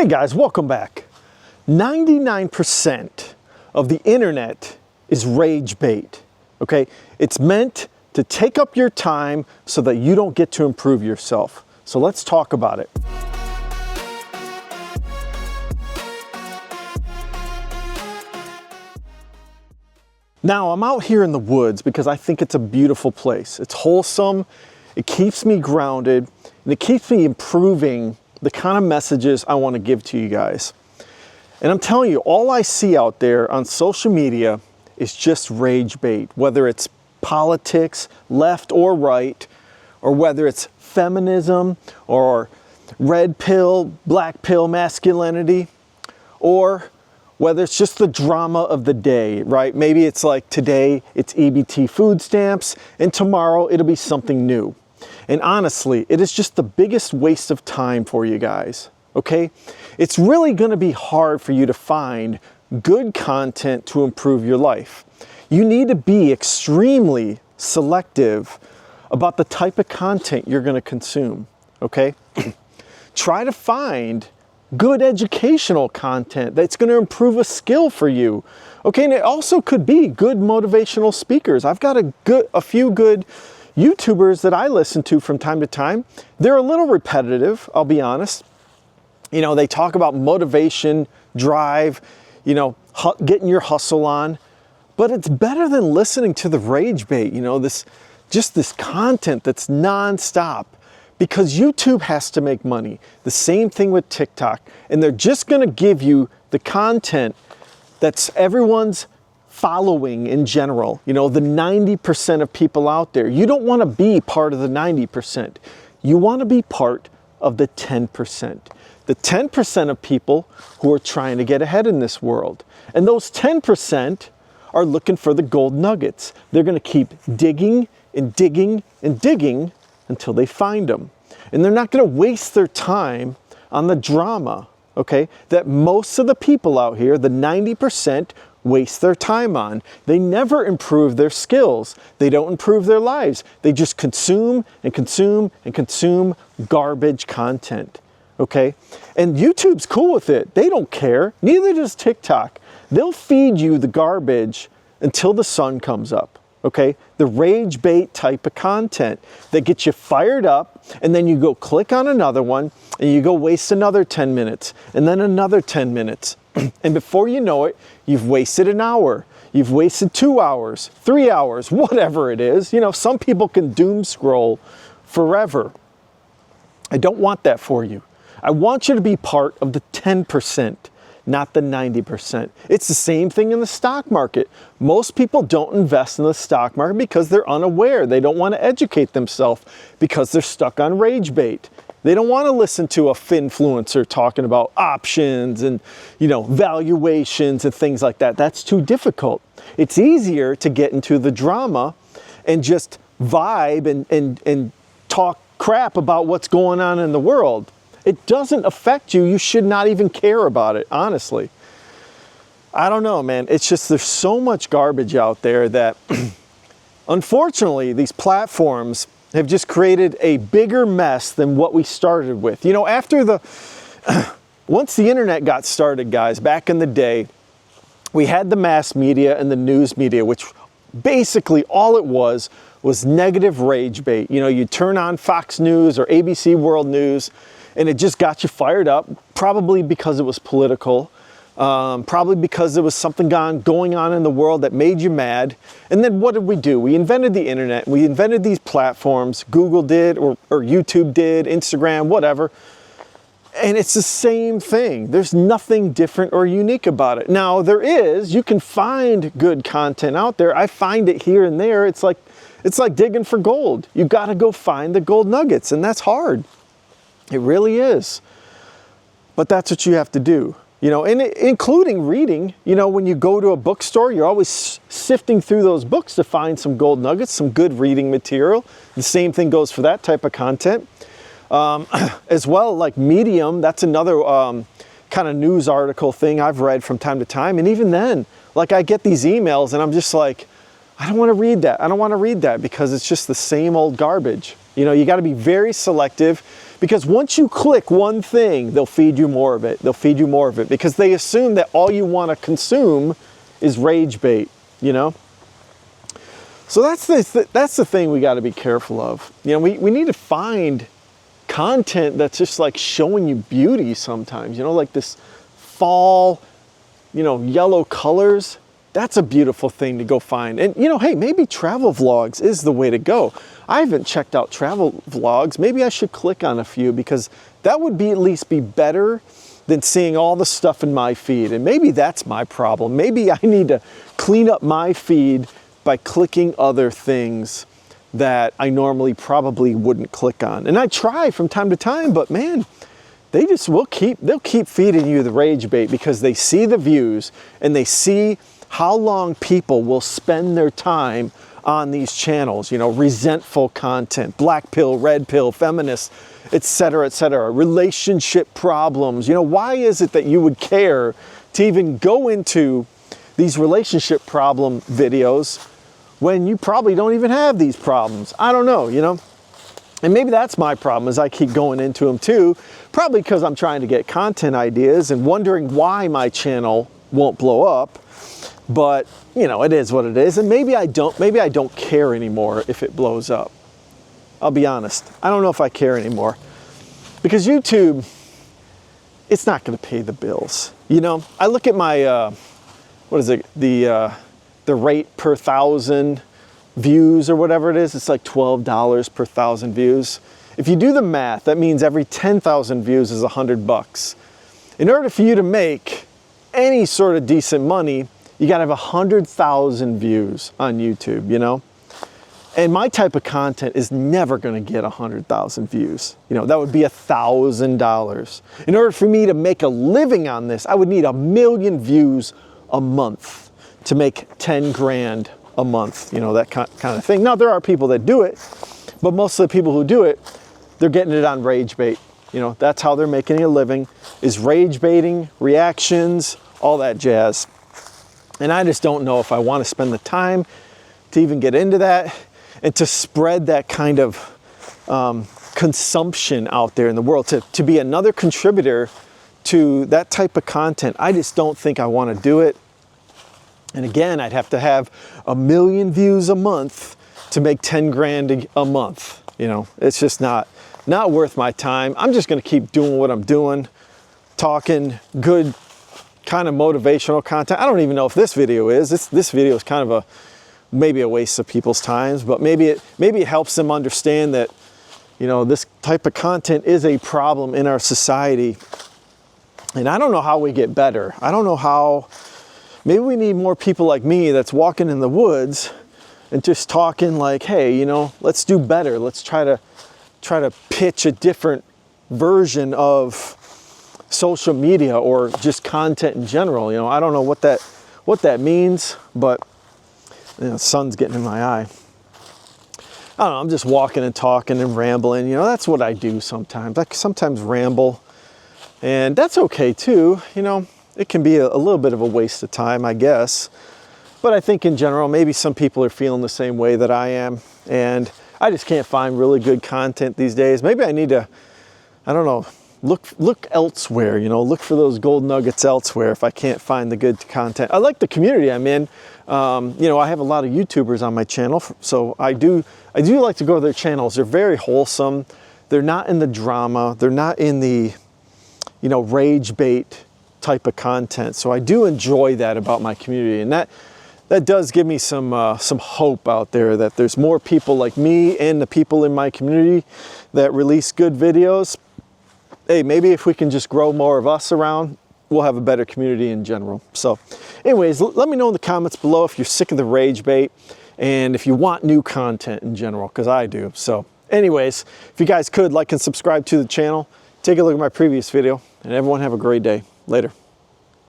Hey guys, welcome back. 99% of the internet is rage bait, okay? It's meant to take up your time so that you don't get to improve yourself. So let's talk about it. Now, I'm out here in the woods because I think it's a beautiful place. It's wholesome, it keeps me grounded, and it keeps me improving the kind of messages I want to give to you guys. And I'm telling you, all I see out there on social media is just rage bait, whether it's politics, left or right, or whether it's feminism or red pill, black pill masculinity, or whether it's just the drama of the day, right? Maybe it's like today it's EBT food stamps and tomorrow it'll be something new. And honestly, it is just the biggest waste of time for you guys, okay? It's really gonna be hard for you to find good content to improve your life. You need to be extremely selective about the type of content you're gonna consume, okay? Try to find good educational content that's gonna improve a skill for you, okay? And it also could be good motivational speakers. I've got a few good YouTubers that I listen to from time to time. They're a little repetitive, I'll be honest. You know, they talk about motivation, drive, you know, getting your hustle on, but it's better than listening to the rage bait, you know, this content that's nonstop, because YouTube has to make money. The same thing with TikTok, and they're just gonna give you the content that's everyone's following in general, you know, the 90% of people out there. You don't want to be part of the 90%. You want to be part of the 10%. The 10% of people who are trying to get ahead in this world. And those 10% are looking for the gold nuggets. They're going to keep digging and digging and digging until they find them. And they're not going to waste their time on the drama, okay, that most of the people out here, the 90%, waste their time on. They never improve their skills. They don't improve their lives. They just consume and consume and consume garbage content, okay? And YouTube's cool with it. They don't care. Neither does TikTok. They'll feed you the garbage until the sun comes up, okay? The rage bait type of content that gets you fired up, and then you go click on another one and you go waste another 10 minutes and then another 10 minutes. And before you know it, you've wasted an hour, you've wasted 2 hours, 3 hours, whatever it is. You know, some people can doom scroll forever. I don't want that for you. I want you to be part of the 10%, not the 90%. It's the same thing in the stock market. Most people don't invest in the stock market because they're unaware. They don't want to educate themselves because they're stuck on rage bait. They don't want to listen to a finfluencer talking about options and, you know, valuations and things like that. That's too difficult. It's easier to get into the drama and just vibe and talk crap about what's going on in the world. It doesn't affect you. You should not even care about it, honestly. I don't know, man. It's just there's so much garbage out there that, unfortunately, these platforms have just created a bigger mess than what we started with. You know, once the internet got started, guys, back in the day, we had the mass media and the news media, which basically all it was negative rage bait. You know, you turn on Fox News or ABC World News, and it just got you fired up, probably because it was political. Probably because there was something going on in the world that made you mad. And then what did we do? We invented the internet. We invented these platforms. Google did, or YouTube did, Instagram, whatever. And it's the same thing. There's nothing different or unique about it. Now, you can find good content out there. I find it here and there. It's like digging for gold. You got to go find the gold nuggets, and that's hard. It really is. But that's what you have to do. You know, and including reading. You know, when you go to a bookstore, you're always sifting through those books to find some gold nuggets, some good reading material. The same thing goes for that type of content. As well, like Medium, that's another kind of news article thing I've read from time to time. And even then, like, I get these emails and I'm just like, I don't want to read that. I don't want to read that because it's just the same old garbage. You know, you got to be very selective Because once you click one thing, they'll feed you more of it. They'll feed you more of it because they assume that all you want to consume is rage bait, you know? So that's the thing we got to be careful of. You know, we need to find content that's just like showing you beauty sometimes, you know, like this fall, you know, yellow colors. That's a beautiful thing to go find. And, you know, hey, maybe travel vlogs is the way to go. I haven't checked out travel vlogs. Maybe I should click on a few because that would be at least be better than seeing all the stuff in my feed. And maybe that's my problem. Maybe I need to clean up my feed by clicking other things that I normally probably wouldn't click on. And I try from time to time, but man, they'll keep feeding you the rage bait because they see the views and they see how long people will spend their time on these channels, you know, resentful content, black pill, red pill, feminist, etc., relationship problems. You know, why is it that you would care to even go into these relationship problem videos when you probably don't even have these problems? I don't know, you know. And maybe that's my problem, is I keep going into them too, probably because I'm trying to get content ideas and wondering why my channel won't blow up. But, you know, it is what it is. And maybe I don't care anymore if it blows up. I'll be honest. I don't know if I care anymore. Because YouTube, it's not going to pay the bills. You know, I look at my, what is it? The rate per 1,000 views or whatever it is. It's like $12 per 1,000 views. If you do the math, that means every 10,000 views is $100. In order for you to make any sort of decent money, you got to have 100,000 views on YouTube, you know? And my type of content is never going to get 100,000 views. You know, that would be $1,000. In order for me to make a living on this, I would need 1 million views a month to make 10 grand a month, you know, that kind of thing. Now, there are people that do it, but most of the people who do it, they're getting it on rage bait. You know, that's how they're making a living, is rage baiting, reactions, all that jazz. And I just don't know if I want to spend the time to even get into that and to spread that kind of consumption out there in the world, to be another contributor to that type of content. I just don't think I want to do it. And again, I'd have to have 1 million views a month to make 10 grand a month. You know, it's just not worth my time. I'm just going to keep doing what I'm doing, talking good kind of motivational content. I don't even know if this video is. This video is kind of maybe a waste of people's times, but maybe it helps them understand that, you know, this type of content is a problem in our society. And I don't know how we get better. I don't know how. Maybe we need more people like me that's walking in the woods and just talking like, hey, you know, let's do better. Let's try to pitch a different version of social media or just content in general. You know, I don't know what that means, but you know, the sun's getting in my eye. I don't know, I'm just walking and talking and rambling. You know, that's what I do sometimes. I sometimes ramble, and that's okay too. You know, it can be a little bit of a waste of time, I guess. But I think in general, maybe some people are feeling the same way that I am, and I just can't find really good content these days. Maybe I need to, I don't know, look elsewhere, you know, look for those gold nuggets elsewhere if I can't find the good content. I like the community I'm in. You know, I have a lot of YouTubers on my channel, so I do like to go to their channels. They're very wholesome. They're not in the drama. They're not in the, you know, rage bait type of content. So I do enjoy that about my community, and that does give me some hope out there that there's more people like me and the people in my community that release good videos. Hey, maybe if we can just grow more of us around, we'll have a better community in general. So anyways, let me know in the comments below if you're sick of the rage bait and if you want new content in general, because I do. So anyways, if you guys could like and subscribe to the channel, take a look at my previous video, and everyone have a great day. Later.